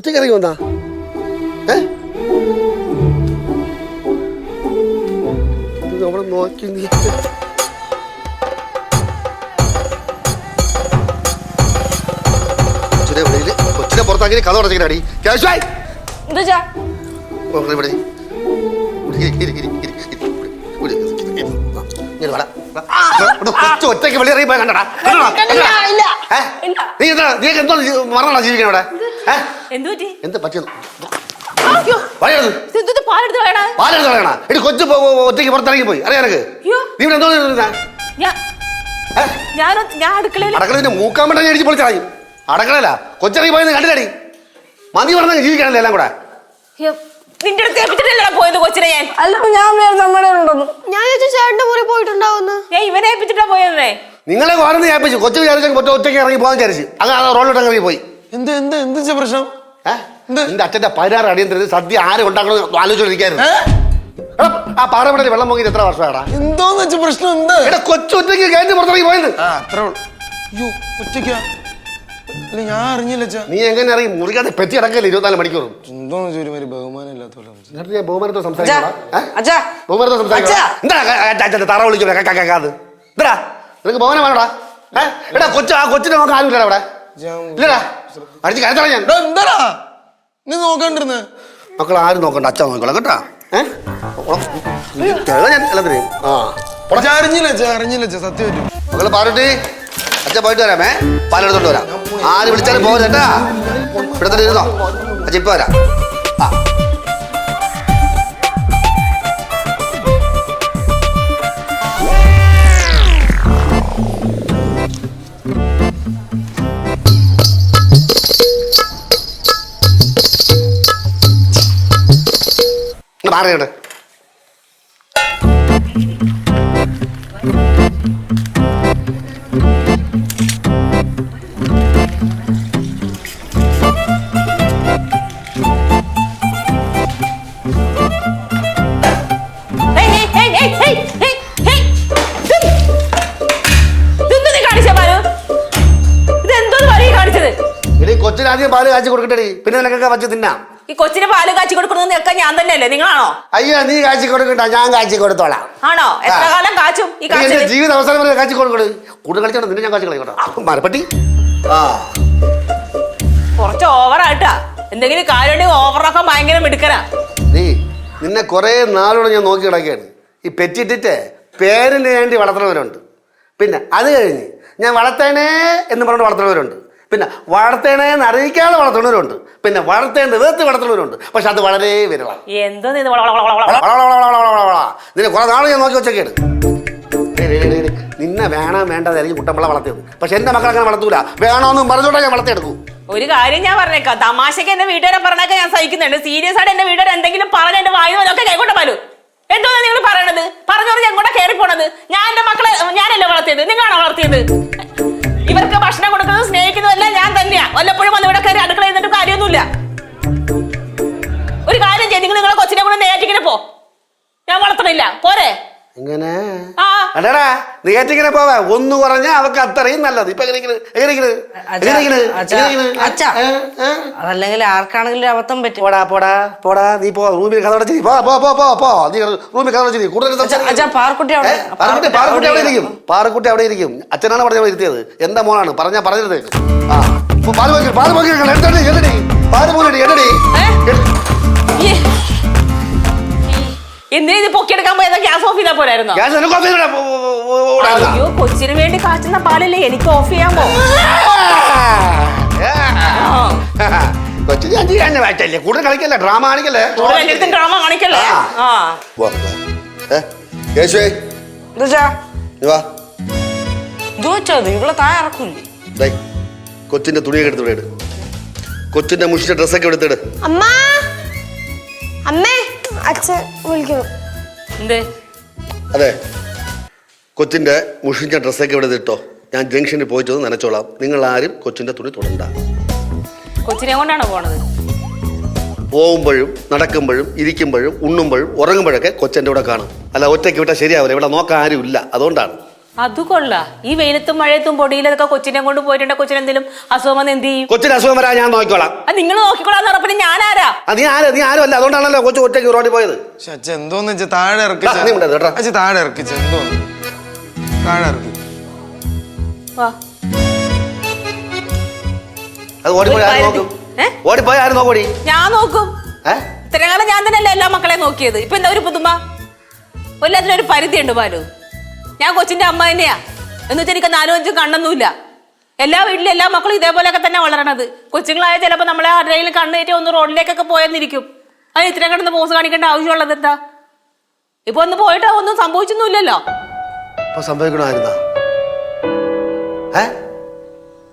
ഒറ്റയ്ക്ക് ഇറങ്ങി വന്നാ നമ്മളെ നോക്കി കൊച്ചിനെ പുറത്താക്കി കഥ ഉടച്ചിട്ടാടി ക്യാഷായി ഒറ്റയ്ക്ക് വെളി ഇറങ്ങി പോയി കണ്ടടാ. നീ എന്തോ മറന്നാ ജീവിക്കണവിടെ? എന്താ പറ്റിയത്? പാലെടുത്ത് കളയണ എടി കൊച്ചു ഒറ്റയ്ക്ക് പുറത്തിറങ്ങി പോയി അറിയാനക്ക്. നീ ഇവിടെ എന്തോ അടക്കള മൂക്കാൻ വേണ്ടി അടിച്ച് പൊളിച്ചളയും. അടക്കളല്ല കൊച്ചിറങ്ങി പോയെന്ന് കണ്ടില്ലടി. മതി പറഞ്ഞ ജീവിക്കണല്ലേ എല്ലാം കൂടെ. നിന്റെ അടുത്ത് ഏൽപ്പിച്ചിട്ടല്ലേ പോയത് കൊച്ചിനെ? ഞാൻ ചേട്ടന്റെ മുറി പോയിട്ടുണ്ടാവുന്നു. ഇവനെ ഏൽപ്പിച്ചിട്ടാ പോയതേ. നിങ്ങളെ വേറെ ഏൽപ്പിച്ചു. കൊച്ചു വിചാരിച്ച ഒറ്റയ്ക്ക് ഇറങ്ങി പോകാൻ വിചാരിച്ചു. അങ്ങനെ റോഡിലോട്ട് ഇറങ്ങി പോയി. എന്താ പ്രശ്നം? എന്റെ അച്ഛന്റെ 16 അടിയന്തരത്തിൽ സദ്യ ആരും ഉണ്ടാക്കണമെന്ന് ആലോചിച്ചിരിക്കായിരുന്നു. ആ പാറമടയിൽ വെള്ളം പൊങ്ങിയിട്ട് എത്ര വർഷമാടാ? എന്തോന്ന് വെച്ച പ്രശ്നം? എന്താ കൊച്ചു ഒറ്റയ്ക്ക് കഴിഞ്ഞ് പുറത്തിറങ്ങി പോയത്. ഞാൻ അറിഞ്ഞില്ല. നീ എങ്ങനെ അറിയും? മുറിക്കാതെ പെറ്റി അടക്കല്ലേ 24 മണിക്കൂറും. എന്തോന്ന് ബഹുമാനം ഇല്ലാത്തോളം ബഹുമാനത്തെ സംസാരിക്കണം. തറ വിളിച്ചു എന്താ നിനക്ക് ബഹുമാനം വേണോടാ? എടാ കൊച്ചു ആ കൊച്ചിനെ നോക്കാൻ ആരും ഇല്ലടാ അവിടെ. ഇല്ലടാ അടിച്ച് കരുത്തറ ഞാൻ. എന്താടാ നീ നോക്കണ്ടിരുന്ന്? മക്കൾ ആരും നോക്കണ്ട, അച്ഛൻ നോക്കണം കേട്ടാ. അറിഞ്ഞില്ല സത്യം. മക്കള് പാറുട്ടി അച്ഛൻ പോയിട്ട് വരാമേ. പാലെടുത്തോണ്ട് വരാം. ആര് വിളിച്ചാലും പോകാം ചേട്ടാ. ഇവിടെ തന്നെ ഇരുന്നോ. അച്ഛൻ ഇപ്പൊ വരാം. മാറിയുണ്ട്. കൊച്ചിന് ആദ്യം പാല് കാച്ചി കൊടുക്കട്ടെ, പിന്നെ നിനക്കൊക്കെ വച്ച് തിന്നാം. ഈ കൊച്ചിന് പാല് കാച്ചി കൊടുക്കുന്നത് നിൽക്കാൻ ഞാൻ തന്നെയല്ലേ? നിങ്ങളാണോ? അയ്യോ നീ കാച്ചി കൊടുക്കണ്ട, ഞാൻ കാച്ചി കൊടുത്തോളാം. ആണോ? എത്ര കാലം കാച്ചും? ഈ ജീവിത അവസാനം വരെ കാച്ചി കൊടുക്കണ. കൂടുതൽ കളിച്ചോണ്ട് നിന്നെ ഞാൻ കാച്ചി കളിക്കട്ടോ മരപ്പട്ടി. കുറച്ച് ഓവറായിട്ടാ. എന്തെങ്കിലും കാര്യം ഓവറൊക്കെ ഭയങ്കര മിടുക്കനാ നീ. നിന്നെ കുറെ നാളോടെ ഞാൻ നോക്കി കിടക്കുകയാണ്. ഈ പെറ്റിട്ടിട്ട് പേരിന് വേണ്ടി വളർത്തുന്നവരുണ്ട്. പിന്നെ അത് കഴിഞ്ഞ് ഞാൻ വളർത്തേണേ എന്ന് പറഞ്ഞ് വളർത്തുന്നവരുണ്ട്. പിന്നെ വളർത്തേണേന്ന് അറിയിക്കാതെ വളർത്തുന്നവരുണ്ട്. പിന്നെ വളർത്തേണ്ട വേർത്ത് വളർത്തുന്നവരുണ്ട്. പക്ഷെ അത് വളരെ വിരളാണ്. എന്തോ നിന്നെ കുറെ നാൾ ഞാൻ നോക്കി വെച്ചൊക്കെയാണ്. നിന്നെ വേണം വേണ്ടതായിരിക്കും കുട്ടമ്പിള്ള വളർത്തിയത്. പക്ഷെ എന്റെ മക്കൾ അങ്ങനെ വളർത്തൂല. വേണോന്നും പറഞ്ഞോട്ടെ ഞാൻ വളർത്തിയെടുക്കും. ഒരു കാര്യം ഞാൻ പറഞ്ഞേക്കാം, തമാശക്ക് എന്റെ വീട്ടുകാരെ പറഞ്ഞൊക്കെ ഞാൻ സഹിക്കുന്നുണ്ട്. സീരിയസ് ആയിട്ട് എന്റെ വീട്ടുകാർ എന്തെങ്കിലും പറഞ്ഞ എന്റെ വായുവൊക്കെ കേൾക്കോട്ടെ പാലു. എന്തോ നിങ്ങൾ പറയണത്? പറഞ്ഞോട് ഞാൻ കൂടെ കയറി പോണത്. ഞാൻ എന്റെ മക്കളെ ഞാനല്ലേ വളർത്തിയത്? നിങ്ങളാണോ വളർത്തിയത്? ഇവർക്ക് ഭക്ഷണം കൊടുക്കുന്നത് സ്നേഹിക്കുന്നതെല്ലാം ഞാൻ തന്നെയാ. വല്ലപ്പോഴും വന്ന് ഇവിടെ കയറി അടുക്കള ചെയ്തിട്ട് കാര്യമൊന്നുമില്ല. ഒരു കാര്യം ചെയ്ത് നിങ്ങൾ നിങ്ങളെ കൊച്ചിനെ കൂടെ നേറ്റിങ്ങനെ പോ. ഞാൻ വളർത്തണില്ല. പോരെ? ഇങ്ങനെ നേറ്റിങ്ങനെ പോവാ. ഒന്ന് പറഞ്ഞാൽ അവക്ക് അത്രയും നല്ലത്. ഇപ്പൊ അതല്ലെങ്കിൽ ആർക്കാണെങ്കിലും അബദ്ധം പറ്റും. പോടാ പോടാ പോടാ. നീ പോ റൂമിൽ കഥ അടച്ച് പോ നീ റൂമിൽ കഥ അടച്ച്. കൂടുതൽ പാറക്കുട്ടി അവിടെ ഇരിക്കും. അച്ഛനാണ് പറഞ്ഞ ഇരുത്തിയത്. എന്റെ മോനാണ് പറഞ്ഞാ പറഞ്ഞത്. പാല് എന്തിനാ പൊക്കിയെടുക്കാൻ പോയത്? ഗ്യാസ് ഓഫ് ചെയ്താ പോരായിരുന്നോ? അയ്യോ, കൊച്ചിന് വേണ്ടി കാച്ചുന്ന പാലല്ലേ എനിക്ക് ഓഫ് ചെയ്യാൻ പോകും. കൂടുതൽ കളിക്കല്ലേ, ഡ്രാമ കാണിക്കല്ലേ. ഡ്രാമ കാണിക്കല്ലേ. ഇവിടെ താഴെ ഇറക്കൂല്ലേ? കൊച്ചിന്റെ തുണിയൊക്കെ എടുത്തിട്. കൊച്ചിന്റെ മുഷിന്റെ ഡ്രസ്സൊക്കെ എടുത്തിട്. അതെ, കൊച്ചിന്റെ മുഷിഞ്ഞ ഡ്രസ്സൊക്കെ ഇവിടെ ഇട്ടോ. ഞാൻ ജംഗ്ഷനിൽ പോയിട്ട് നനച്ചോളാം. നിങ്ങൾ ആരും കൊച്ചിന്റെ തുണി തൊടണ്ട. കൊച്ചിനെ കൊണ്ടാണോ പോണത്? പോകുമ്പോഴും നടക്കുമ്പോഴും ഇരിക്കുമ്പോഴും ഉണ്ണുമ്പോഴും ഉറങ്ങുമ്പോഴൊക്കെ കൊച്ചൻ്റെ കൂടെ കാണും. അല്ല ഒറ്റയ്ക്ക് വിട്ടാൽ ശരിയാവില്ല. ഇവിടെ നോക്കാൻ ആരും ഇല്ല. അതുകൊണ്ടാണ്. അത് കൊള്ളാ. ഈ വെയിലത്തും മഴയത്തും പൊടിയിലൊക്കെ കൊച്ചിനെ കൊണ്ട് പോയിട്ടുണ്ടെ കൊച്ചിന് എന്തെങ്കിലും അസുഖം വന്ന് എന്ത് ചെയ്യും? കൊച്ചിന് അസുഖം വരാൻ ഞാൻ നോക്കിക്കോളാം. അത് നിങ്ങൾ നോക്കിക്കോളാന്ന് പറഞ്ഞ ഞാൻ ആരാ? നീ ആരും അല്ല, അതുകൊണ്ടാണല്ലോ കൊച്ചു ഒറ്റയ്ക്ക് റോഡിൽ പോയത്. അച്ഛ എന്തോന്ന് വെച്ചാ താഴെ ഇറക്കി അച്ഛ, താഴെ ഇറക്കിച്ച എന്തോന്ന് താഴെ ഇറക്കി. വാ. അത് ഓടിപ്പോയി ആരും നോക്കും? ഓടിപ്പോയി ആരും നോക്കൂടി? ഞാൻ നോക്കും. ഇത്രയും കാലം ഞാൻ തന്നെയല്ലേ എല്ലാ മക്കളെ നോക്കിയത്. ഇപ്പൊ എന്താ ഒരു പുതുമ? എല്ലാത്തിനും ഒരു പരിധി ഉണ്ട് ബാലു. ഞാൻ കൊച്ചിന്റെ അമ്മ തന്നെയാ. എന്ന് വെച്ചാൽ എനിക്ക് 4-5 കണ്ണൊന്നുമില്ല. എല്ലാ വീട്ടിലും എല്ലാ മക്കളും ഇതേപോലെയൊക്കെ തന്നെ വളരണത്. കൊച്ചുങ്ങളായ ചിലപ്പോൾ നമ്മളെ ആരുടെയും കണ്ണേറ്റ് ഒന്ന് റോഡിലേക്കൊക്കെ പോയെന്നിരിക്കും. അത് ഇത്രയും കിടന്ന് പോസ് കാണിക്കേണ്ട ആവശ്യമുള്ളത് എന്താ? ഇപ്പൊ ഒന്ന് പോയിട്ട് ഒന്നും സംഭവിച്ചൊന്നുമില്ലല്ലോ. സംഭവിക്കണമായിരുന്നോ?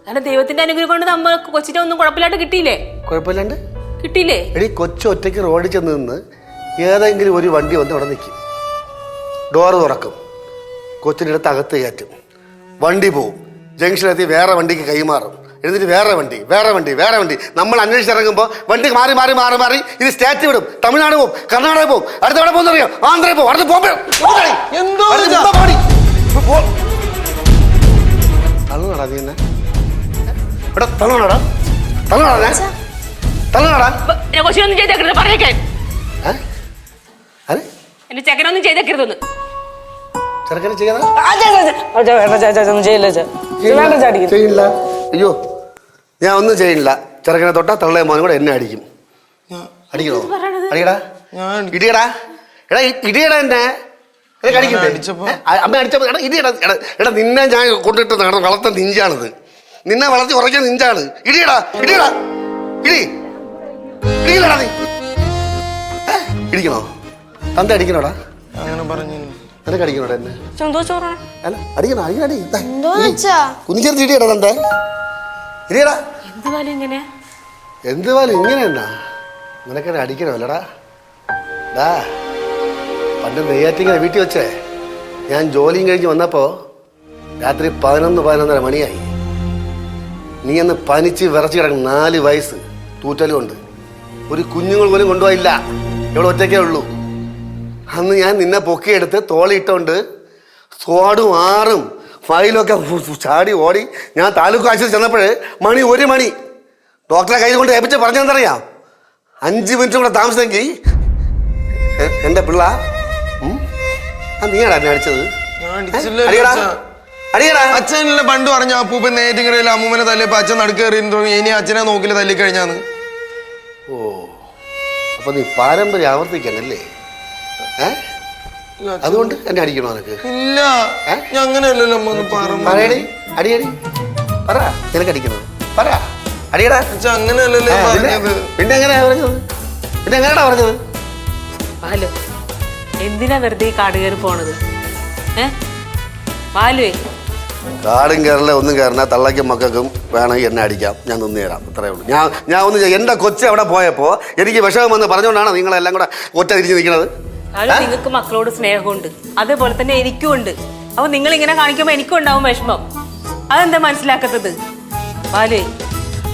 അങ്ങനെ ദൈവത്തിന്റെ അനുഗ്രഹം കൊണ്ട് നമ്മൾ കൊച്ചിനെ ഒന്നും കുഴപ്പമില്ലാണ്ട് കിട്ടിയില്ലേ? കുഴപ്പമില്ലാണ്ട് കിട്ടിയില്ലേ? എടി കൊച്ചു ഒറ്റയ്ക്ക് റോഡിൽ ചെന്ന് നിന്ന് ഏതെങ്കിലും ഒരു വണ്ടി വന്ന് അവിടെ നിൽക്കും, ഡോറ് തുറക്കും, കൊച്ചിൻ്റെ അടുത്ത് അകത്ത് കയറ്റും, വണ്ടി പോവും, ജംഗ്ഷനിലെത്തി വേറെ വണ്ടിക്ക് കൈമാറും, എന്നിട്ട് വേറെ വണ്ടി നമ്മൾ അന്വേഷിച്ചിറങ്ങുമ്പോൾ വണ്ടി മാറി ഇത് സ്റ്റേറ്റ് വിടും, തമിഴ്നാട് പോവും, കർണാടക പോവും, അടുത്ത എവിടെ പോകുന്നറിയാം? ആന്ധ്രയിൽ പോവും, അടുത്ത് പോകുമ്പോൾ തള്ളണടാ നീ എന്നെ ഇവിടെ തള്ളണടാ കൊച്ചിനൊന്നും ചെയ്തേക്കരുത് പറഞ്ഞേക്കാൻ. എന്റെ ചെക്കനൊന്നും ചെയ്തേക്കരുതൊന്ന്. ചെറുക്കനെ ചെയ്യാതെ ചെയ്യില്ല. അയ്യോ ഞാൻ ഒന്നും ചെയ്യില്ല. ചെറുക്കനെ തൊട്ടാ തള്ളേ മോനും കൂടെ എന്നെ അടിക്കും. അടിക്കണോ? അടിയടാ ഇടിയടാ. എടാ ഇടിയടാ എന്നെ അമ്മ അടിച്ചപ്പോ ഇടിയടാ. എടാ നിന്നെ ഞാൻ കൊണ്ടിട്ട് വളർത്ത നിഞ്ചാണിത്. നിന്നെ വളർത്തി ഉറക്കിയ നിഞ്ചാണ്. ഇടിയടാ ഇടിയടാ ഇടിയില്ലടാ നീ. ഇടിക്കണോ? തന്ത അടിക്കണോടാ? അങ്ങനെ പറഞ്ഞു നിനക്ക് അടിക്കണോടാ എന്നെ? അല്ല അടിക്കണോ? കുനിച്ചേർത്ത് ഇടിയടാ തന്റെ ഇടിയടാ. എന്ത് പാലും ഇങ്ങനെയെന്നാ? നിനക്കെന്നെ അടിക്കണോ അല്ലടാ? ഡാ പണ്ട് നെയ്യാറ്റിങ്ങനെ വീട്ടിൽ വെച്ചേ ഞാൻ ജോലിയും കഴിഞ്ഞ് വന്നപ്പോ രാത്രി 11-11:30 മണിയായി. നീ അന്ന് പനിച്ച് വിറച്ച് കിടക്കും. 4 വയസ്സ് തൂറ്റലും ഉണ്ട്. ഒരു കുഞ്ഞുങ്ങൾ പോലും കൊണ്ടുപോയില്ല. ഇവിടെ ഒറ്റയ്ക്കേ ഉള്ളൂ. അന്ന് ഞാൻ നിന്നെ പൊക്കിയെടുത്ത് തോളിയിട്ടോണ്ട് സ്വാടും 6ഉം ഫയലൊക്കെ ചാടി ഓടി ഞാൻ താലൂക്ക് ആശുപത്രി ചെന്നപ്പോഴേ 1 മണി. ഡോക്ടറെ കയ്യിൽ കൊണ്ട് ഏൽപ്പിച്ച് പറഞ്ഞെന്തറിയാം? 5 മിനിറ്റും കൂടെ താമസിച്ചെങ്കിൽ എൻ്റെ പിള്ള നീയാടാ എന്നെ അടിച്ചത്. അച്ഛനെ പണ്ട് പറഞ്ഞ അപ്പൂപ്പൻ നേറ്റിങ്ങരയിൽ അമ്മൂമ്മനെ തല്ലിയപ്പോ അച്ഛൻ നടുക്കേറി ഇനി അച്ഛനെ നോക്കില്ല തല്ലിക്കഴിഞ്ഞാന്ന്. ഓ അപ്പൊ നീ പാരമ്പര്യം ആവർത്തിക്കണല്ലേ? അതുകൊണ്ട് എന്നെ അടിക്കണോ നിനക്ക്? ഇല്ല ഞാൻ അങ്ങനെയല്ലല്ലോ പറയടി. അടിയടി പറ. നിനക്ക് അടിക്കണോ? പറ. അടിയടാ. അങ്ങനെയല്ലല്ലോ പറഞ്ഞത്. പിന്നെ എങ്ങനെയാ പറഞ്ഞത്? പിന്നെ എങ്ങനെയാ പറഞ്ഞത്? ബാലു എന്തിനാ വെറുതെ ഈ കാട് കയറി പോണത്? ബാലുവേ കാടും കയറില്ല ഒന്നും കയറില്ല. തള്ളയ്ക്കും മക്കൾക്കും വേണമെങ്കിൽ എന്നെ അടിക്കാം, ഞാൻ നിന്ന് തരാം. അത്രേ ഉള്ളൂ. ഞാൻ ഒന്നും എൻ്റെ കൊച്ചു അവിടെ പോയപ്പോൾ എനിക്ക് വിഷമം വന്ന് പറഞ്ഞുകൊണ്ടാണ് നിങ്ങളെല്ലാം കൂടെ ഒറ്റ തിരിഞ്ഞ് നിൽക്കുന്നത്. നിങ്ങൾക്ക് മക്കളോട് സ്നേഹമുണ്ട്, അതേപോലെ തന്നെ എനിക്കും ഉണ്ട്. അപ്പൊ നിങ്ങൾ ഇങ്ങനെ കാണിക്കുമ്പോൾ എനിക്കും ഉണ്ടാവും വിഷമം. അതെന്താ മനസ്സിലാക്കാത്തത്? ബാലുവേ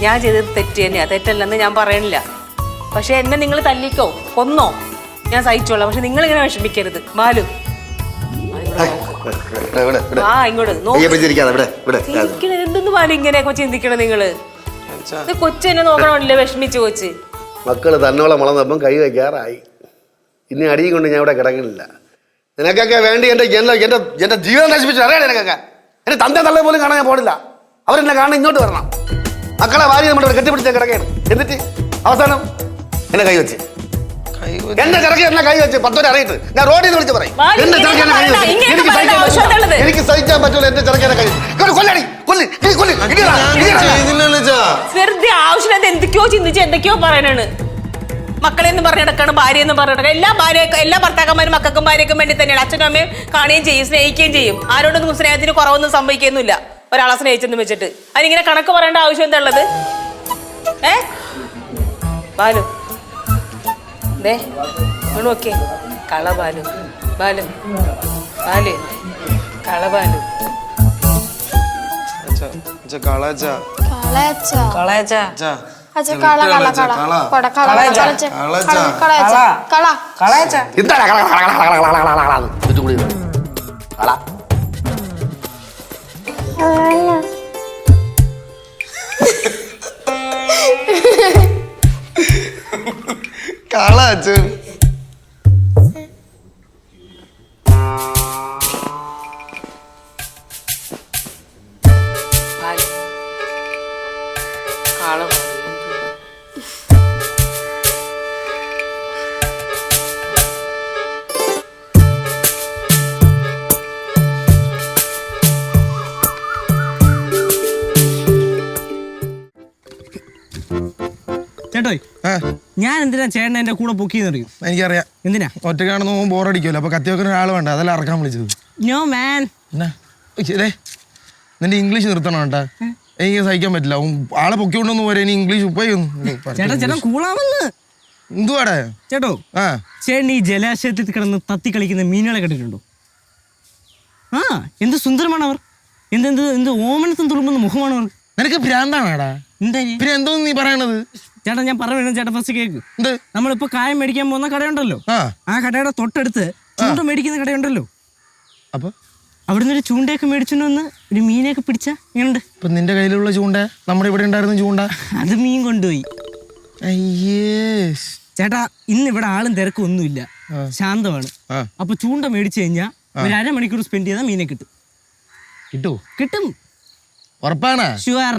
ഞാൻ ചെയ്തത് തെറ്റ് തന്നെയാ, തെറ്റല്ലെന്ന് ഞാൻ പറയണില്ല. പക്ഷെ എന്നെ നിങ്ങൾ തല്ലിക്കോ കൊന്നോ ഞാൻ സഹിച്ചോളാം. പക്ഷെ നിങ്ങൾ ഇങ്ങനെ വിഷമിക്കരുത് ബാലു. എന്തെന്ന് ബാലു ഇങ്ങനെയൊക്കെ ചിന്തിക്കണം നിങ്ങള്? കൊച്ചെന്നെ നോക്കണമല്ലേ വിഷമിച്ച് കൊച്ച്. മക്കള് തന്നോളം വളർന്നപ്പം കൈ വയ്ക്കാറായി. ഇനി അടിയും കൊണ്ട് ഞാൻ ഇവിടെ കിടക്കണില്ല. നിനക്കൊക്കെ വേണ്ടി എന്റെ ജീവിതം നശിപ്പിച്ചു അറിയാം. നിനക്കൊക്കെ എന്റെ തന്റെ തള്ള പോലും കാണാൻ ഞാൻ പോണില്ല. അവരെന്നെ കാണാൻ ഇങ്ങോട്ട് വരണം. മക്കളെ ഭാര്യ നമ്മുടെ കെട്ടിപ്പിടിച്ച കിടക്കുകയാണ്. എന്നിട്ട് അവസാനം എന്നെ കൈ വെച്ച് എന്റെ ചെറുക്കൻ എന്നെ കൈ വെച്ച് 10 അറിയിട്ട് ഞാൻ റോഡിൽ നിന്ന് വിളിച്ച് പറയും എന്റെ ചെറുക്കനെ കൈ വെച്ച്. എനിക്ക് സഹിക്കാൻ പറ്റൂല എന്റെ ചെറുക്കനെ കൈ കൊല്ലടി വെറുതെ ആവശ്യമില്ലാതെ എന്തൊക്കെയോ ചിന്തിച്ച് എന്തൊക്കെയോ പറയാനാണ്. മക്കളെ എന്ന് പറഞ്ഞിടക്കാണ്, ഭാര്യ എന്ന് പറഞ്ഞിടക്കാണ്. എല്ലാ ഭർത്താക്കന്മാരും മക്കൾക്കും ഭാര്യക്കും വേണ്ടി തന്നെയാണ്. അച്ഛനും അമ്മയും കാണുകയും ചെയ്യും, സ്നേഹിക്കുകയും ചെയ്യും. ആരോടൊന്നും സ്നേഹത്തിന് കുറവൊന്നും സംഭവിക്കുന്നില്ല. ഒരാളെ സ്നേഹിച്ചെന്ന് വെച്ചിട്ട് അതിനിങ്ങനെ കണക്ക് പറയേണ്ട ആവശ്യം എന്താ ഉള്ളത്? ബാലു നോക്കേ കള ബാലു ബാലു ബാലു കള ബാലു കള അച്ഛൻ. ചേട്ടോയ്, ഞാൻ എന്തിനാ ചേട്ടൻ എന്റെ കൂടെ പൊക്കിയെന്നറിയും? എനിക്കറിയാം. എന്തിനാ? ഒറ്റക്കാണെന്ന് പോകുമ്പോൾ ബോറടിക്കുമല്ലോ, അപ്പൊ കത്തി വെക്കുന്ന ഒരാൾ വേണ്ട, അതെല്ലാം ഇറക്കാൻ വിളിച്ചത്. No man. എന്നാ ശരി, നിന്റെ ഇംഗ്ലീഷ് നിർത്തണം കേട്ടാ, എനിക്ക് സഹിക്കാൻ പറ്റില്ല. ആളെ പൊക്കിക്കൊണ്ടൊന്നും പോരെ, ഇനി ഇംഗ്ലീഷ് ചേട്ടാ ചേട്ടൻ കൂളാമെന്ന്. എന്തുവാടേ ചേട്ടോ, ചേട്ടൻ ഈ ജലാശയത്തിൽ കിടന്ന് തത്തി കളിക്കുന്ന മീനുകളെ കണ്ടിട്ടുണ്ടോ? ആ, എന്ത് സുന്ദരമാണ് അവർ. എന്തെന്ത് എന്ത് ഓമനത്തും തുളുമ്പുന്ന മുഖമാണ് അവർ. നിനക്ക് ഭ്രാന്താണാടാ? എന്താ പിന്നെ എന്തോന്ന് നീ പറയണത്? ചേട്ടാ ഞാൻ പറയുന്നത് ചേട്ടാ ഫസ്റ്റ് കേക്ക്. നമ്മളിപ്പോ കായം മേടിക്കാൻ പോകുന്ന കടയുണ്ടല്ലോ, ആ കടയുടെ തൊട്ടടുത്ത് ചൂണ്ട മേടിക്കുന്ന കടയുണ്ടല്ലോ. അപ്പൊ അവിടുന്ന് ഒരു ചൂണ്ടയൊക്കെ മേടിച്ചോണ്ട് വന്ന് ഒരു മീനെയൊക്കെ പിടിച്ചാ എങ്ങനെയുണ്ട്? ഇപ്പൊ നിന്റെ കയ്യിലുള്ള ചൂണ്ട നമ്മുടെ ഇവിടെ ഉണ്ടായിരുന്ന ചൂണ്ട അത് മീൻ കൊണ്ടുപോയി. ചേട്ടാ ഇന്ന് ഇവിടെ ആളും തിരക്കും ഒന്നുമില്ല, ശാന്തമാണ്. അപ്പൊ ചൂണ്ട മേടിച്ചു കഴിഞ്ഞാൽ ഒരു അരമണിക്കൂർ സ്പെൻഡ് ചെയ്താൽ മീനെ കിട്ടും. കിട്ടൂ? കിട്ടും, ഉറപ്പാണ്? ഷുവർ.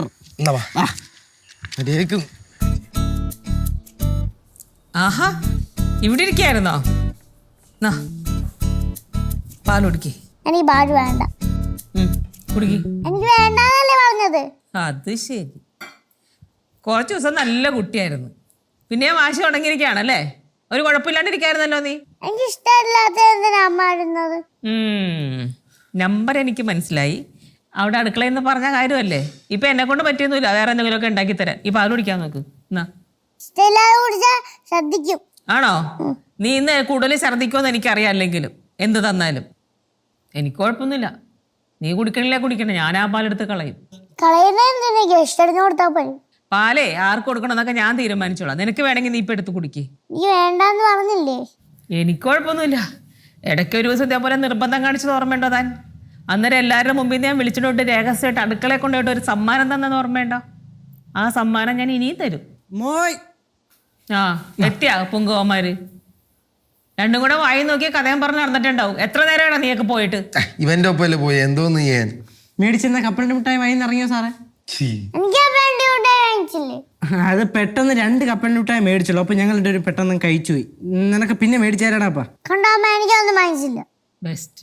ആഹാ, ഇവിടെ ഇരിക്കായിരുന്നോ? പാൽ കുടിക്കേ. എനിക്ക് പാല് വേണ്ട. കുടിക്കേ. എനിക്ക് വേണ്ടെന്നല്ലേ പറഞ്ഞത്? അത് ശരി, കുറച്ച് ദിവസം നല്ല കുട്ടിയായിരുന്നു, പിന്നെ വാശി തുടങ്ങിയിരിക്കുകയാണല്ലേ? ഒരു കുഴപ്പമില്ലാണ്ടിരിക്കായിരുന്നല്ലോ നീ. എനിക്ക് ഇഷ്ടമില്ലാത്ത എന്തിനാ അമ്മ ഇടുന്നത്? നമ്പർ എനിക്ക് മനസ്സിലായി. അവിടെ അടുക്കളയിൽ നിന്ന് പറഞ്ഞ കാര്യമല്ലേ? ഇപ്പൊ എന്നെ കൊണ്ട് പറ്റിയൊന്നുമില്ല, വേറെ എന്തെങ്കിലുമൊക്കെ ഉണ്ടാക്കി തരാൻ. ഈ പാൽ കുടിക്കാൻ നോക്ക്. എന്നാ ഇഷ്ടമില്ലാതെ കുടിച്ചാൽ ശ്രദ്ധിക്കും. ആണോ? നീ ഇന്ന് കൂടുതൽ ഛർദ്ദിക്കുമെന്ന് എനിക്കറിയാം. അല്ലെങ്കിലും എന്ത് തന്നാലും എനിക്ക് കുഴപ്പമൊന്നുമില്ല. നീ കുടിക്കണില്ല കുടിക്കണേ, ഞാൻ ആ പാലെടുത്ത് കളയും. കളയുന്ന ഇഷ്ടത്തിന് കൊടുത്താൽ പോയി. പാലേ ആർക്ക് കൊടുക്കണം എന്നൊക്കെ ഞാൻ തീരുമാനിച്ചോളാം. നിനക്ക് വേണമെങ്കിൽ നീ ഇപ്പൊ എടുത്ത് കുടിക്കേ. നീ വേണ്ടെന്ന് പറഞ്ഞില്ലേ? എനിക്ക് കുഴപ്പമൊന്നുമില്ല. ഇടയ്ക്ക് ഒരു ദിവസം ഇതേപോലെ നിർബന്ധം കാണിച്ചത് ഓർമ്മയുണ്ടോ താൻ? അന്നേരം എല്ലാവരുടെ മുമ്പിൽ ഞാൻ വിളിച്ചിട്ടുണ്ട് രഹസ്യമായിട്ട് അടുക്കളയെ കൊണ്ടുപോയിട്ട് ഒരു സമ്മാനം തന്നെന്ന് ഓർമ്മയുണ്ടോ? ആ സമ്മാനം ഞാൻ ഇനിയും തരും. എത്തിയാ പൊങ്കോമാര് രണ്ടും കൂടെ വായി നോക്കിയ കഥയും പറഞ്ഞ് നടന്നിട്ടുണ്ടാവും. എത്ര നേരമാണ് നീയൊക്കെ പോയിട്ട്? ഇവന്റെ ഒപ്പല്ലേ പോയി, എന്തോന്ന് ചെയ്യാൻ? മേടിച്ചിരുന്ന കപ്പലിന്റെ മിഠായി വായി ഇറങ്ങിയോ സാറേ? അത് പെട്ടെന്ന് 2 കപ്പലിന്റെ മിഠായി മേടിച്ചല്ലോ, അപ്പൊ ഞങ്ങൾ ഒരു പെട്ടെന്ന് കഴിച്ചുപോയി. നിനക്ക് പിന്നെ മേടിച്ചു തരാടാപ്പാ. എനിക്കൊന്നും മനസ്സില്ല. ബെസ്റ്റ്.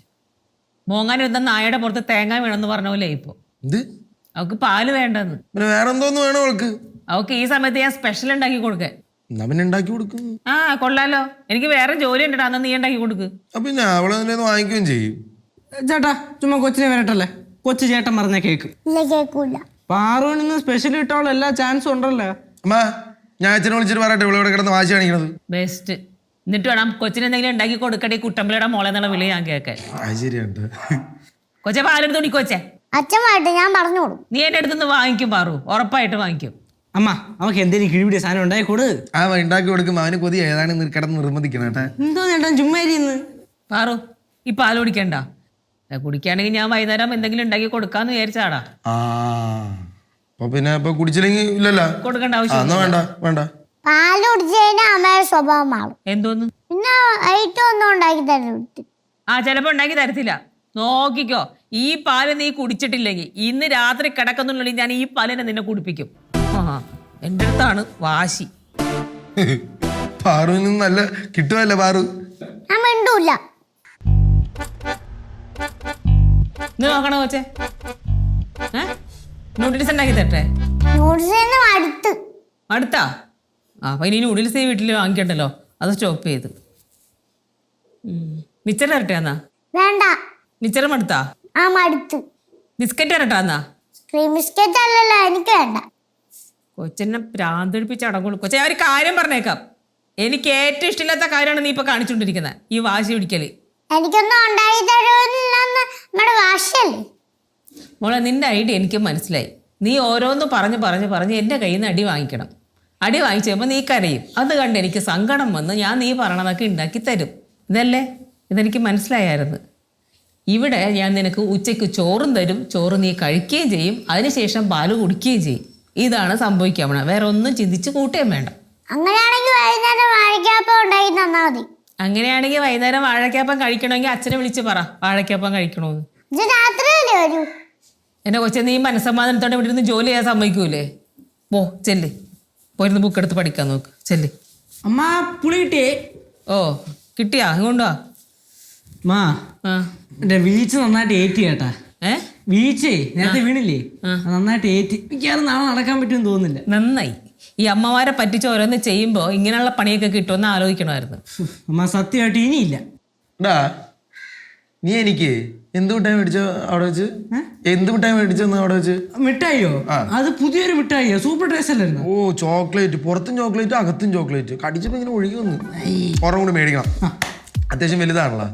മോങ്ങാൻ ഇരുന്ന നായയുടെ പുറത്ത് തേങ്ങ വേണമെന്ന് പറഞ്ഞ പോലെ ഇപ്പൊ അവക്ക് പാല് വേണ്ടെന്ന്. വേറെന്തോന്ന് വേണോ അവൾക്ക്? അവക്ക് ഈ സമയത്ത് ഞാൻ സ്പെഷ്യൽ ഉണ്ടാക്കി കൊടുക്കാൻ. ആ കൊള്ളാലോ, എനിക്ക് വേറെ ജോലി ഉണ്ട്, അന്ന് നീ ഉണ്ടാക്കി കൊടുക്ക്. പിന്നെ അവളെ വാങ്ങിക്കുകയും ചെയ്യും. ചേട്ടാ ചുമ്മാ കൊച്ചിനെ വരട്ടല്ലേ, കൊച്ചു ചേട്ടൻ പറഞ്ഞ കേക്ക്. കേൾക്കൂല. പാറുവിന് സ്പെഷ്യൽ ഇട്ടോളൂ, എല്ലാ ചാൻസും ഉണ്ടല്ലോ. അമ്മ ഞാൻ അച്ഛനെ വിളിച്ചിട്ട് പറയട്ടെ, ഇവിടെ ഇവിടെ കിടന്ന് വാശി കാണിക്കണത്. ബെസ്റ്റ്. എന്നിട്ട് വേണം കൊച്ചിന് എന്തെങ്കിലും ഉണ്ടാക്കി കൊടുക്കട്ടെ, കുട്ടമ്പലയുടെ മോളെ എന്നുള്ള വിളി ഞാൻ കേൾക്കാൻ. കൊച്ചെ പാലെടുത്ത് കുടി കൊച്ചെ. അച്ഛൻ വാട്ടെ, ഞാൻ പറഞ്ഞു കൊടുക്കും. നീ എന്റെ അടുത്തുനിന്ന് വാങ്ങിക്കും പാറു, ഉറപ്പായിട്ട് വാങ്ങിക്കും. അമ്മ അവക്ക് എന്തെങ്കിലും കിഴിപിടിയ സാധനം ഉണ്ടാക്കി കൊടു. ഉണ്ടാക്കി കൊടുക്കും, അവന് കൊതി ഏതാണ് കിടന്ന് നിർബന്ധിക്കണം. എന്തോ ചേട്ടാ ചുമ്മാ പാറു ഈ പാല് കുടിക്കണ്ട. കുടിക്കുകയാണെങ്കിൽ ഞാൻ വൈകുന്നേരം എന്തെങ്കിലും ഉണ്ടാക്കി കൊടുക്കാന്ന് വിചാരിച്ചാടാ. പിന്നെ കുടിച്ചില്ലെങ്കിൽ ഇല്ലല്ലോ, കൊടുക്കേണ്ട ആവശ്യം വേണ്ട വേണ്ട. പാല് കുടിച്ചു കഴിഞ്ഞാൽ അമ്മയുടെ സ്വഭാവം മാറും. എന്തോന്ന്? പിന്നെ ഐറ്റം ഒന്നും ഉണ്ടാക്കി തരും. ചിലപ്പോ ഉണ്ടാക്കി തരത്തില്ല. നോക്കിക്കോ, ഈ പാല് നീ കുടിച്ചിട്ടില്ലെങ്കിൽ ഇന്ന് രാത്രി കിടക്കുന്നുണ്ടെങ്കിൽ ഞാൻ ഈ പാലിനെ നിന്നെ കുടിപ്പിക്കും. എന്റെ അടുത്താണ് വാശി. പാറുവിന് നല്ല കിട്ടുമല്ലേ പാറു? ഞാൻ മിണ്ടൂല. നീ നോക്കണോ കൊച്ചേ? നൂഡിൽസ് ഉണ്ടാക്കി തരട്ടെ? അടുത്താ? അപ്പൊ ഇനി നൂഡിൽസ് വീട്ടിൽ വാങ്ങിക്കണ്ടല്ലോ, അത് സ്റ്റോപ്പ് ചെയ്ത്. മിച്ചർ തരട്ടെ എന്നാ? വേണ്ട. മിച്ചറും അടുത്താ? ബിസ്ക്കറ്റ് തരട്ടെ എന്നാ? ബിസ്ക്കറ്റ് അല്ലല്ലോ, എനിക്ക് വേണ്ട. കൊച്ചെന്നെ പ്രാന്തടിപ്പിച്ച് അടങ്ങുള്ളൂ. കൊച്ചെ ഒരു കാര്യം പറഞ്ഞേക്കാം, എനിക്ക് ഏറ്റവും ഇഷ്ടമില്ലാത്ത കാര്യമാണ് നീ ഇപ്പൊ കാണിച്ചുകൊണ്ടിരിക്കുന്നത്, ഈ വാശി പിടിക്കല്. എനിക്കൊന്നും ഉണ്ടാക്കി തരുമെന്ന് നമ്മുടെ വാശിയല്ലേ മോളെ. നിന്റെ ഐഡിയ എനിക്ക് മനസ്സിലായി. നീ ഓരോന്ന് പറഞ്ഞ് എൻ്റെ കയ്യിൽ നിന്ന് അടി വാങ്ങിക്കണം. അടി വാങ്ങിച്ചു കഴിയുമ്പോൾ നീ കരയും. അത് കണ്ട് എനിക്ക് സങ്കടം വന്ന് ഞാൻ നീ പറയണതൊക്കെ ഉണ്ടാക്കി തരും. ഇതല്ലേ? ഇതെനിക്ക് മനസ്സിലായായിരുന്നു. ഇവിടെ ഞാൻ നിനക്ക് ഉച്ചയ്ക്ക് ചോറും തരും, ചോറ് നീ കഴിക്കുകയും ചെയ്യും, അതിനുശേഷം പാല് കുടിക്കുകയും ചെയ്യും. ഇതാണ് സംഭവിക്കാൻ പോണ. വേറെ ഒന്നും ചിന്തിച്ച് കൂട്ടുകയും വേണ്ട. അങ്ങനെയാണെങ്കിൽ വൈകുന്നേരം വാഴയ്ക്കാപ്പം ഉണ്ടാക്കി തന്നാ മതി. അങ്ങനെയാണെങ്കിൽ വൈകുന്നേരം വാഴയ്ക്കാപ്പം കഴിക്കണമെങ്കിൽ അച്ഛനെ വിളിച്ച് പറ വാഴയ്ക്കാപ്പം കഴിക്കണമെന്ന്. ഇത് രാത്രിയല്ലേ വരൂ? എന്നെ കൊച്ചെ, നീ മനസ്സമാധാനത്തോടെ ഇവിടെ നിന്ന് ജോലി ചെയ്യാൻ സമ്മതിക്കൂലേ? പോ ചെല്ല്, പോയിരുന്ന് ബുക്ക് എടുത്ത് പഠിക്കാൻ നോക്ക്. ചെല്ല്. അമ്മ പുളി കിട്ടിയേ? ഓ കിട്ടിയാ? ഇങ്ങോട്ടുവാ. മാ ആ എന്റെ വീഴ്ച നന്നായിട്ട് ഏറ്റി കേട്ടാ. വീഴ്ചേ നേരത്തെ വീണില്ലേ, അത് നന്നായിട്ട് ഏറ്റി. മിക്കവാറും നാളെ നടക്കാൻ പറ്റുമെന്ന് തോന്നുന്നില്ല. നന്നായി. ഈ അമ്മമാരെ പറ്റിച്ച് ഓരോന്ന് ചെയ്യുമ്പോൾ ഇങ്ങനെയുള്ള പണിയൊക്കെ കിട്ടുമെന്ന് ആലോചിക്കണമായിരുന്നു. അമ്മ സത്യമായിട്ട് ഇനിയില്ല. ഡാ നീ എനിക്ക് എന്ത് മിഠായി മേടിച്ചോ അവിടെ വെച്ച്? എന്ത് മിഠായി മേടിച്ചെന്ന് അവിടെ വെച്ച്? മിഠായിയോ? അത് പുതിയൊരു മിഠായിയോ? സൂപ്പർ ടേസ്റ്റ് അല്ലായിരുന്നു. ഓ ചോക്ലേറ്റ്, പുറത്തും ചോക്ലേറ്റ് അകത്തും ചോക്ലേറ്റ്. കടിച്ചപ്പോ ഇങ്ങനെ ഒഴുകി വന്നു. ഒരെണ്ണം കൂടി മേടിക്കണം, അത്യാവശ്യം വലുതാണല്ലോ.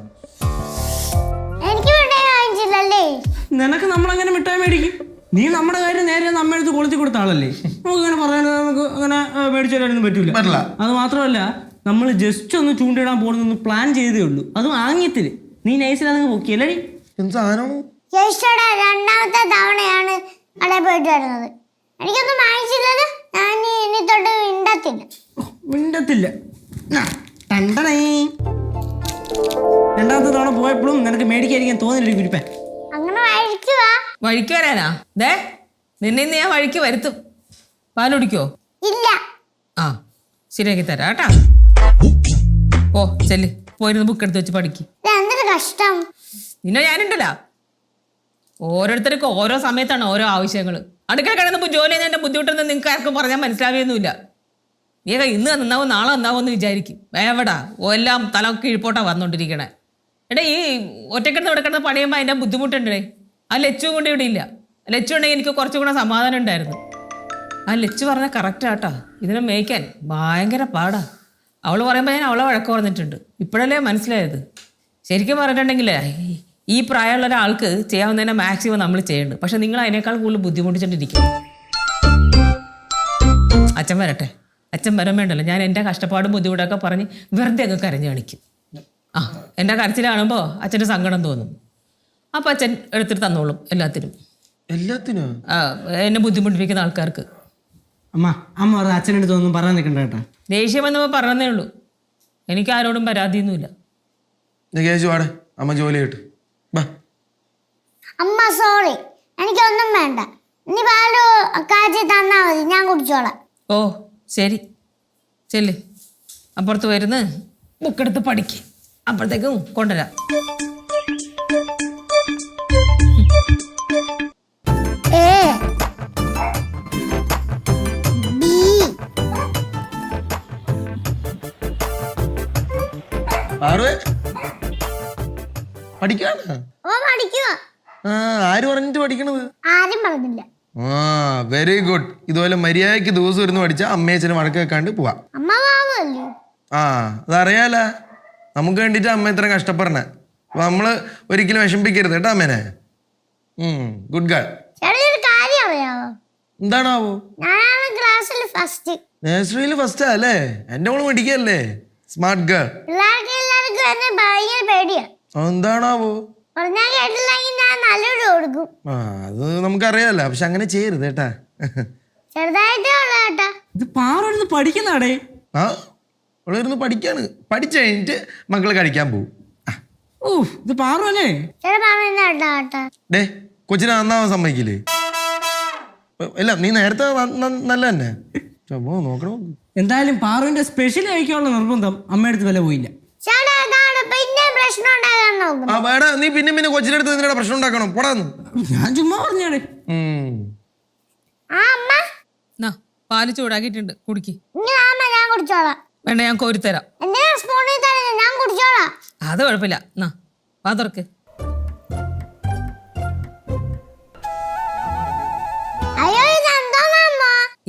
എനിക്ക് മിഠായി വാങ്ങിച്ചില്ലല്ലേ? നിനക്ക് നമ്മളങ്ങനെ മിഠായി മേടിക്കും? നീ നമ്മുടെ കാര്യം നേരെ നമ്മ എടുത്ത് കൊളുത്തി കൊടുത്ത ആളല്ലേ. നമുക്ക് ഇങ്ങനെ പറയാനോ നമുക്ക് അങ്ങനെ മേടിച്ചു തരാനൊന്നും പറ്റൂല. അത് മാത്രമല്ല, നമ്മൾ ജസ്റ്റ് ഒന്ന് ചൂണ്ടിടാൻ പോകുന്നൊന്ന് പ്ലാൻ ചെയ്തേ ഉള്ളൂ. അതും ആംഗ്യത്തില്. നീ നൈസിലതങ്ങ് പൊക്കിയല്ലേ? എന്ത് സാധനമാണ്? ജയിച്ചോടാ, രണ്ടാമത്തെ തവണയാണ് കടയിൽ പോയിട്ട് വരുന്നത്. എനിക്കൊന്നും വാങ്ങിച്ചില്ലല്ലോ. ഞാൻ ഇനി തൊട്ട് മിണ്ടത്തില്ല. രണ്ടാമത്തെ തവണ പോയപ്പോഴും നിനക്ക് മേടിക്കാതിരിക്കാൻ തോന്നില്ല കുരിപ്പ. അങ്ങനെ വഴിക്കുവാ. വഴിക്ക് വരാനാ? ദേ നിന്നെ ഇന്ന് ഞാൻ വഴിക്ക് വരുത്തും. പാലുടിക്കോ? ഇല്ല. ആ ശരിയാക്കി തരാം കേട്ടാ. ഓ ചെല്ല്, പോയിരുന്ന് ബുക്ക് എടുത്ത് വെച്ച് പഠിക്ക്. എന്തൊരു കഷ്ടം. നിന്നെ ഞാനുണ്ടല്ലോ. ഓരോരുത്തർക്കും ഓരോ സമയത്താണ് ഓരോ ആവശ്യങ്ങൾ. അടുക്കള കിടന്നപ്പോൾ ജോലി ചെയ്യുന്നതിൻ്റെ ബുദ്ധിമുട്ടൊന്നും നിങ്ങൾക്ക് ആർക്കും പറഞ്ഞാൽ മനസ്സിലാവുകയൊന്നുമില്ല. നീ ഇന്ന് നന്നാവും നാളെ നന്നാവും എന്ന് വിചാരിക്കും. എവിടാ എല്ലാം തല കീഴ്പോട്ടാ വന്നോണ്ടിരിക്കണേ. എടാ ഈ ഒറ്റക്കിടന്ന് ഇവിടെ കിടന്ന് പണിയുമ്പോൾ അതിൻ്റെ ബുദ്ധിമുട്ടുണ്ടേ. ആ ലച്ചു കൊണ്ട് ഇവിടെ ഇല്ല. ലച്ചു ഉണ്ടെങ്കിൽ എനിക്ക് കുറച്ചും കൂടെ സമാധാനം ഉണ്ടായിരുന്നു. ആ ലച്ചു പറഞ്ഞാൽ കറക്റ്റാട്ടാ. ഇതിനെ മേയ്ക്കാൻ ഭയങ്കര പാടാ. അവൾ പറയുമ്പോൾ ഞാൻ അവളെ വഴക്ക് പറഞ്ഞിട്ടുണ്ട്. ഇപ്പോഴല്ലേ മനസ്സിലായത്. ശരിക്കും പറഞ്ഞിട്ടുണ്ടെങ്കിലേ ഈ പ്രായമുള്ള ഒരാൾക്ക് ചെയ്യാവുന്നതിനെ മാക്സിമം നമ്മൾ ചെയ്യുന്നുണ്ട്. പക്ഷെ നിങ്ങൾ അതിനേക്കാൾ കൂടുതൽ ബുദ്ധിമുട്ടിച്ചിട്ടിരിക്കും. അച്ഛൻ വരട്ടെ. അച്ഛൻ വരാൻ വേണ്ടല്ലോ. ഞാൻ എൻ്റെ കഷ്ടപ്പാടും ബുദ്ധിമുട്ടൊക്കെ പറഞ്ഞ് വെറുതെ അങ്ങ് കരഞ്ഞു കാണിക്കും. ആ എൻ്റെ കരച്ചിൽ കാണുമ്പോൾ അച്ഛൻ്റെ സങ്കടം തോന്നും. അപ്പം അച്ഛൻ എടുത്തിട്ട് തന്നോളും എല്ലാത്തിനും. എന്നെ ബുദ്ധിമുട്ടിപ്പിക്കുന്ന ആൾക്കാർക്ക്. അമ്മ പറഞ്ഞ അച്ഛനടുത്ത് ഒന്നും പറയാൻ നിൽക്കണ്ട കേട്ടാ. ദേഷ്യമെന്ന് പറഞ്ഞതേ ഉള്ളൂ. എനിക്ക് ആരോടും പരാതിയൊന്നുമില്ല. അമ്മ ജോലി കിട്ടും. അമ്മ സോറി, എനിക്കൊന്നും വേണ്ട. ഇനി പാല് കാച്ചി തന്നാ മതി, ഞാൻ കുടിച്ചോളാം. ഓ ശരി, ചെല്ല്. അപ്പുറത്ത് വരുന്ന് ബുക്കെടുത്ത് പഠിക്ക്. അപ്പോഴത്തേക്കും കൊണ്ടുവരാം. പഠിക്കാണ്. ആര് പറഞ്ഞിട്ട് പഠിക്കണത്? ആരും പറഞ്ഞില്ല. ആ വെരി ഗുഡ്. ഇതുപോലെ മര്യാദക്ക് ദിവസം ഇരുന്ന് പഠിച്ചാൽ അമ്മയച്ഛന് വഴക്ക് വെക്കാണ്ട് പോവാ. അമ്മ പാവല്ലേ? ആ അതറിയാല. നമുക്ക് വേണ്ടിട്ട് അമ്മ ഇത്ര കഷ്ടപ്പെടണേ. അപ്പൊ നമ്മള് ഒരിക്കലും വിഷമിപ്പിക്കരുത് കേട്ടോ അമ്മേനെ. Good girl. ചെറിയൊരു കാര്യം അറിയാവോ? എന്താണാവോ? ഞാനാണ് ക്ലാസ്സിൽ ഫസ്റ്റ്. നഴ്സറിയിൽ ഫസ്റ്റാ അല്ലേ? എന്റെ മോള് പഠിക്കല്ലേ? Smart girl. എല്ലാവർക്കും എന്നെ ഭയങ്കര പേടിയാ. എന്താണാവോ? പറഞ്ഞാൽ കേട്ടില്ലെങ്കിൽ ഞാൻ നല്ലൊരു കൊടുക്കും. ആ അത് നമുക്കറിയാലോ. പക്ഷെ അങ്ങനെ ചെയ്യരുത് കേട്ടാ. ചെറുതായിട്ടേ ഉള്ളു കേട്ടാ. ഇത് പാറൊരുന്ന് പഠിക്കുന്നാടേ. ആ അവളിരുന്ന് പഠിക്കാണ്. പഠിച്ചു കഴിഞ്ഞിട്ട് മക്കള് കഴിക്കാൻ പോകും. ഓ ഇത് പാറല്ലേ? ഡേ കൊച്ചിനെ നന്നാവാൻ സമ്മതിക്കില്ലേ? ഇല്ല നീ നേരത്തെ നല്ല തന്നെ നോക്കണോ. എന്തായാലും പാറുവിന്റെ സ്പെഷ്യൽ കഴിക്കാനുള്ള നിർബന്ധം അമ്മയടുത്ത് വില പോയില്ല. നീ പിന്നെ കൊച്ചിന്റെ അടുത്ത് എന്തിനാ പ്രശ്നം ഉണ്ടാക്കണം? പോടാന്ന്. ഞാൻ ചുമ്മാ പറഞ്ഞാടേ. പാല് ചൂടാക്കിയിട്ടുണ്ട്, കുടിക്ക്. ഞാൻ കുടിച്ചോളാം. വേണ്ട, ഞാൻ കോരിത്തരാം. ഞാൻ കുടിച്ചോളാം. അത് കുഴപ്പമില്ല. വാ തുറക്ക്.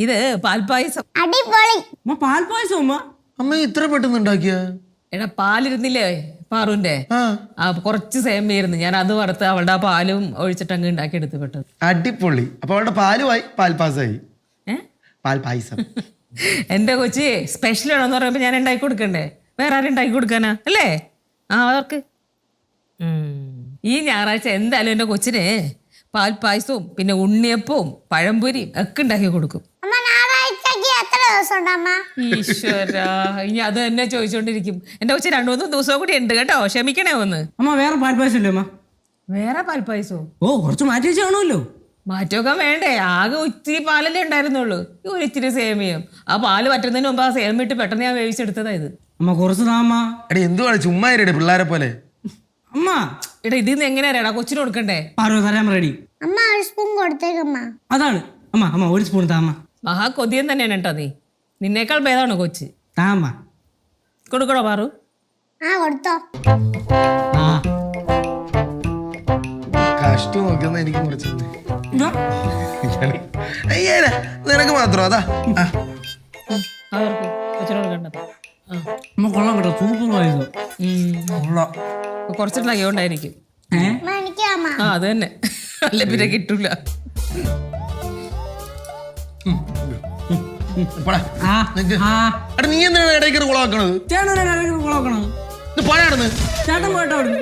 ഇത് പാൽപ്പായസം. അടിപൊളി. പാൽപ്പായസം അമ്മ ഇത്ര പെട്ടെന്ന് ഉണ്ടാക്കിയ? എടാ പാലിരുന്നില്ലേ പാറുവിന്റെ? കുറച്ച് സേമിയായിരുന്നു. ഞാൻ അത് വറുത്ത് അവളുടെ ആ പാലും ഒഴിച്ചിട്ട് അങ്ങ് ഉണ്ടാക്കി എടുത്ത് പെട്ടത്. അടിപൊളി. അപ്പൊ അവളുടെ പാലുമായി പാൽപ്പായസമായി. പാൽപ്പായസം. എന്റെ കൊച്ചി സ്പെഷ്യൽ ആണോന്ന് പറയുമ്പോ ഞാൻ ഉണ്ടാക്കി കൊടുക്കണ്ടേ? വേറെ ആരും ഉണ്ടാക്കി കൊടുക്കാനാ അല്ലേ? അവർക്ക് ഈ ഞായറാഴ്ച എന്തായാലും എന്റെ കൊച്ചിനെ പാൽപ്പായസവും പിന്നെ ഉണ്ണിയപ്പവും പഴംപൊരിയും ഒക്കെ ഉണ്ടാക്കി കൊടുക്കും. അമ്മ ഞായറാഴ്ചക്ക് എത്ര ദിവസം ഉണ്ട് അമ്മ? ഈശ്വരാ, ഇനി അത് തന്നെ ചോദിച്ചോണ്ടിരിക്കും. എന്റെ കൊച്ചു 2-3 ദിവസവും കൂടി ഉണ്ട് കേട്ടോ, ക്ഷമിക്കണേ ഒന്ന്. അമ്മ വേറെ പാൽപ്പായസം ഇല്ലേ അമ്മ? വേറെ പാൽപ്പായസവും? ഓ കുറച്ച് മാറ്റി വെച്ച് കാണുമല്ലോ. മാറ്റമൊക്കെ വേണ്ടേ? ആകെ ഇത്തിരി പാലല്ലേ ഉണ്ടായിരുന്നുള്ളൂ. ഈ ഒരു ഇത്തിരി സേമിയം, ആ പാല് പറ്റുന്നതിന് മുമ്പ് ആ സേമിയ ഇട്ട് പെട്ടെന്ന് ഞാൻ വേവിച്ചെടുത്തതാ ഇത്. അമ്മ കുറച്ച് താ അമ്മ. എടി എന്തുവാണ് ചുമ്മാ ഇരടെ പിള്ളേരെ പോലെ. അമ്മ എടാ ഇതിന്ന് എങ്ങനെയാ കൊച്ചിന് കൊടുക്കണ്ടേ? പാറോ തരാൻ റെഡി. അമ്മ ഒരു സ്പൂൺ കൊടുത്തേക്കമ്മ. അതാണ് അമ്മ. അമ്മ ഒരു സ്പൂൺ താ അമ്മ. മഹാ കൊതിയൻ തന്നെയാണ് കേട്ടോ നീ. നിന്നേക്കാൾ ഭേദമാണ് കൊച്ച്. താ അമ്മ. കൊടുക്കണോ പാറു? ആ കൊടുത്തോ. ആ കഷ്ടം നോക്കുന്ന എനിക്ക് കുറച്ച് ഇതാ. അയ്യേടാ നിനക്ക് മാത്രം അതാ. കൊച്ചിന് കൊടുക്കണ്ടത്. അമ്മ കൊള്ളാം കേട്ടോ, സൂപ്പർ പായസം. കൊള്ളാം. കുറച്ചിട്ടുണ്ടാക്കിയോണ്ടായിരിക്കും. അമ്മ എനിക്ക് അമ്മ. ആ അത് തന്നെ, അല്ല പിന്നെ കിട്ടൂല. പോടാ. ആ നിക്ക്. ആ എടാ നീ എന്തിനാണ് ഇടയ്ക്ക് കുളമാക്കണത്? ചേട്ടൻ കൊള്ളാക്കണം. പോടാടുന്ന്. ചേട്ടൻ പോയിട്ടോ അവിടുന്ന്.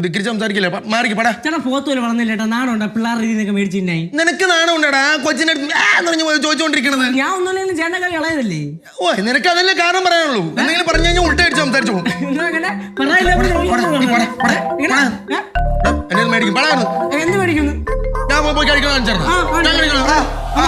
ധിക്കരിച്ച് സംസാരിക്കില്ലേ? മാറിക്ക് പടാ. ചേട്ടാ പോത്തോല് വളർന്നില്ല ചേട്ടാ, നാടുണ്ടോ പിള്ളേരുടെ രീതിയൊക്കെ മേടിച്ചിട്ടുണ്ടായി. നിനക്ക് നാണം ഉണ്ടടാ കൊച്ചിന്റെ അടുത്ത് ചോദിച്ചോണ്ടിരിക്കണത്? ഞാൻ ഒന്നുമില്ലെങ്കിലും ചേട്ടനൊക്കെ കളയതല്ലേ. ഓ നിനക്ക് അതല്ലേ കാരണം പറയാനുള്ളൂ. എന്തെങ്കിലും പറഞ്ഞു കഴിഞ്ഞാൽ ഉൾട്ടടിച്ച് സംസാരിച്ചോളൂ. എന്താ അങ്ങനെ പറയാനില്ല. എന്നെ മേടിക്കും പടായിരുന്നു. എന്ത് മേടിക്കുന്നു? ഞാൻ പോയി കഴിക്കണം. ആ, ആ, ഞാൻ കഴിക്കണം. ആ, ആ.